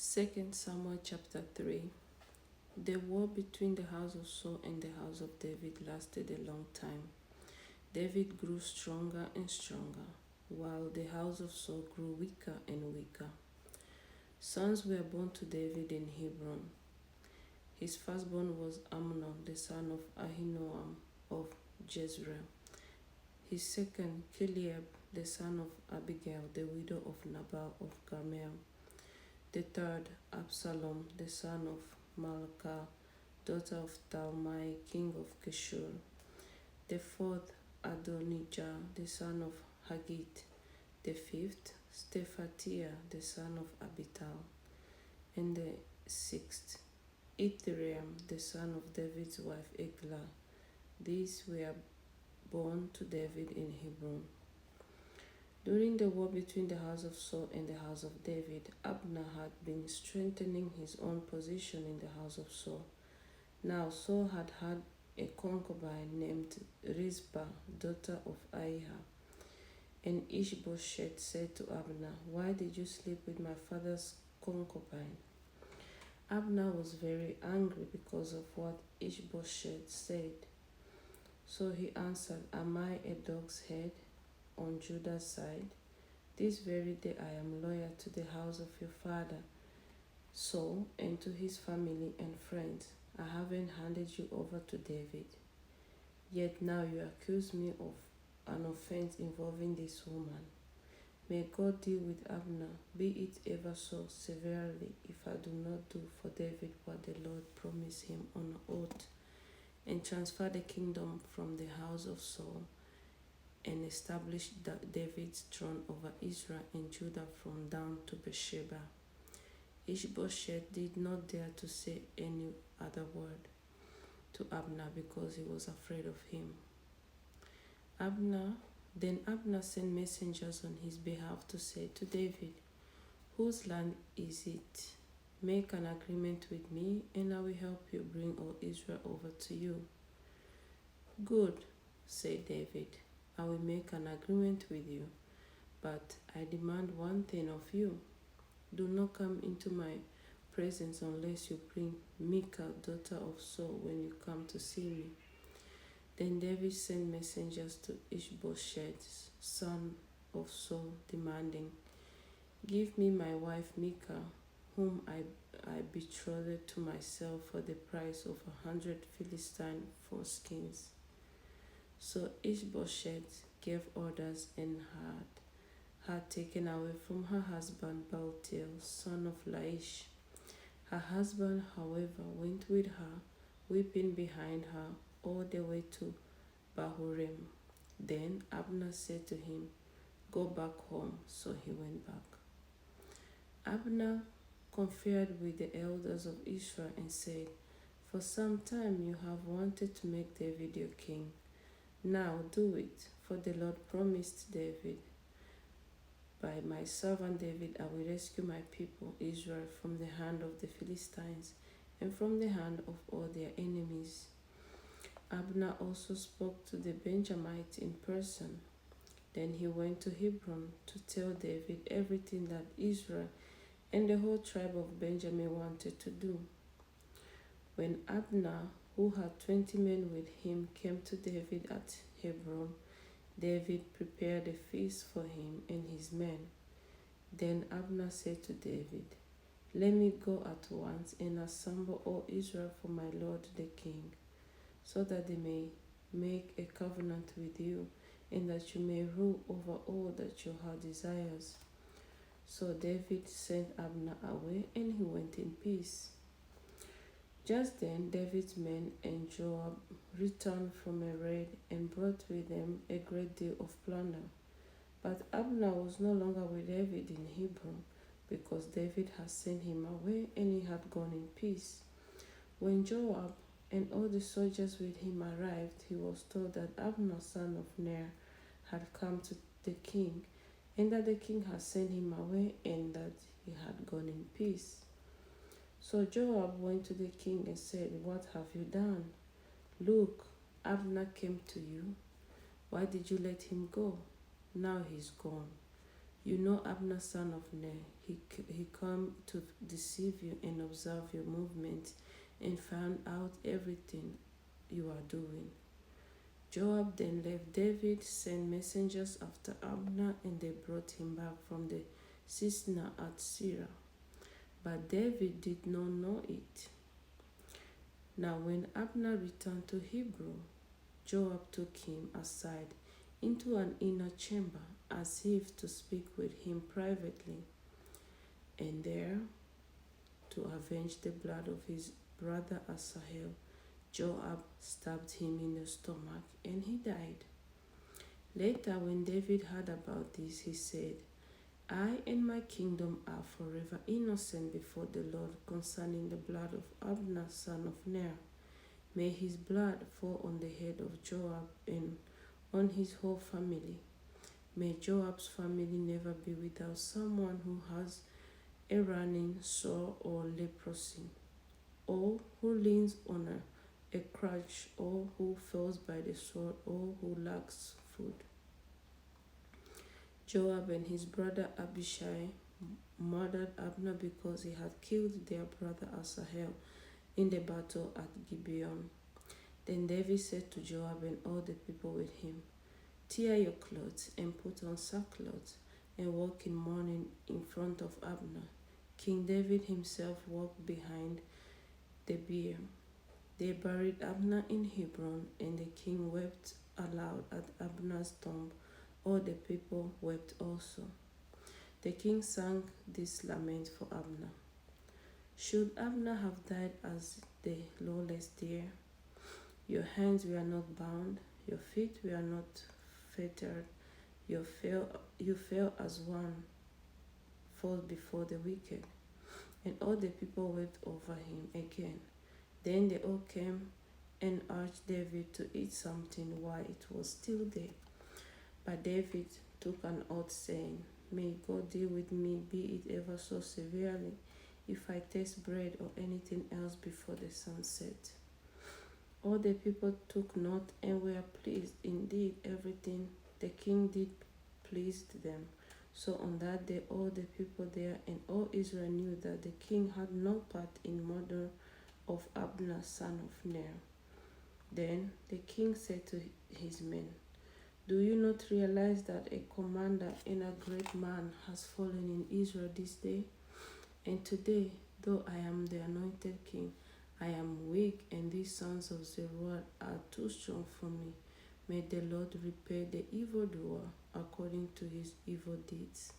2 Samuel chapter 3. The war between the house of Saul and the house of David lasted a long time. David grew stronger and stronger, while the house of Saul grew weaker and weaker. Sons were born to David in Hebron. His firstborn was Amnon, the son of Ahinoam of Jezreel. His second, Chileab, the son of Abigail, the widow of Nabal of Carmel. The third, Absalom, the son of Maacah, daughter of Talmai, king of Geshur. The fourth, Adonijah, the son of Haggith. The fifth, Shephatiah, the son of Abital. And the sixth, Ithream, the son of David's wife Eglah. These were born to David in Hebron. During the war between the house of Saul and the house of David, Abner had been strengthening his own position in the house of Saul. Now Saul had a concubine named Rizpah, daughter of Ahijah. And Ishbosheth said to Abner, "Why did you sleep with my father's concubine?" Abner was very angry because of what Ishbosheth said. So he answered, "Am I a dog's head on Judah's side? This very day I am loyal to the house of your father, Saul, and to his family and friends. I haven't handed you over to David. Yet now you accuse me of an offense involving this woman. May God deal with Abner, be it ever so severely, if I do not do for David what the Lord promised him on oath, and transfer the kingdom from the house of Saul, and establish David's throne over Israel and Judah from Dan to Beersheba." Ishbosheth did not dare to say any other word to Abner because he was afraid of him. Then Abner sent messengers on his behalf to say to David, "Whose land is it? Make an agreement with me, and I will help you bring all Israel over to you." "Good," said David, "I will make an agreement with you, but I demand one thing of you. Do not come into my presence unless you bring Michal, daughter of Saul, when you come to see me." Then David sent messengers to Ishbosheth, son of Saul, demanding, "Give me my wife Michal, whom I betrothed to myself for the price of 100 Philistine foreskins." So Ishbosheth gave orders and had her taken away from her husband Baltiel, son of Laish. Her husband, however, went with her, weeping behind her, all the way to Bahurim. Then Abner said to him, "Go back home." So he went back. Abner conferred with the elders of Israel and said, "For some time you have wanted to make David your king. Now do it, for the Lord promised David, 'By my servant David I will rescue my people Israel from the hand of the Philistines and from the hand of all their enemies.'" Abner also spoke to the Benjamites in person. Then he went to Hebron to tell David everything that Israel and the whole tribe of Benjamin wanted to do. When Abner, who had 20 men with him, came to David at Hebron, David prepared a feast for him and his men. Then Abner said to David, "Let me go at once and assemble all Israel for my lord the king, so that they may make a covenant with you, and that you may rule over all that your heart desires." So David sent Abner away, and he went in peace. Just then David's men and Joab returned from a raid and brought with them a great deal of plunder. But Abner was no longer with David in Hebron, because David had sent him away and he had gone in peace. When Joab and all the soldiers with him arrived, he was told that Abner, son of Ner, had come to the king, and that the king had sent him away and that he had gone in peace. So Joab went to the king and said, "What have you done? Look, Abner came to you. Why did you let him go? Now he's gone. You know Abner, son of Ner. he come to deceive you and observe your movements and found out everything you are doing. Joab then left David, sent messengers after Abner, and they brought him back from the Sisna at Sirah. But David did not know it. Now when Abner returned to Hebron, Joab took him aside into an inner chamber as if to speak with him privately, and there, to avenge the blood of his brother Asahel, Joab stabbed him in the stomach and he died. Later, when David heard about this, he said, I and my kingdom are forever innocent before the Lord concerning the blood of Abner son of Ner. May his blood fall on the head of Joab and on his whole family. May Joab's family never be without someone who has a running sore or leprosy, or who leans on a crutch, or who falls by the sword, or who lacks food. Joab and his brother Abishai murdered Abner because he had killed their brother Asahel in the battle at Gibeon. Then David said to Joab and all the people with him, Tear your clothes and put on sackcloth and walk in mourning in front of Abner. King David himself walked behind the bier. They buried Abner in Hebron, and the king wept aloud at Abner's tomb. All the people wept also. The king sang this lament for Abner. Should Abner have died as the lawless deer? Your hands were not bound, your feet were not fettered. You fell as one falls before the wicked. And all the people wept over him again. Then they all came and urged David to eat something while it was still day. But David took an oath, saying, May God deal with me, be it ever so severely, if I taste bread or anything else before the sun set. All the people took note and were pleased. Indeed, everything the king did pleased them. So on that day all the people there and all Israel knew that the king had no part in murder of Abner son of Ner. Then the king said to his men, Do you not realize that a commander and a great man has fallen in Israel this day? And today, though I am the anointed king, I am weak, and these sons of Zeruiah are too strong for me. May the Lord repay the evildoer according to his evil deeds.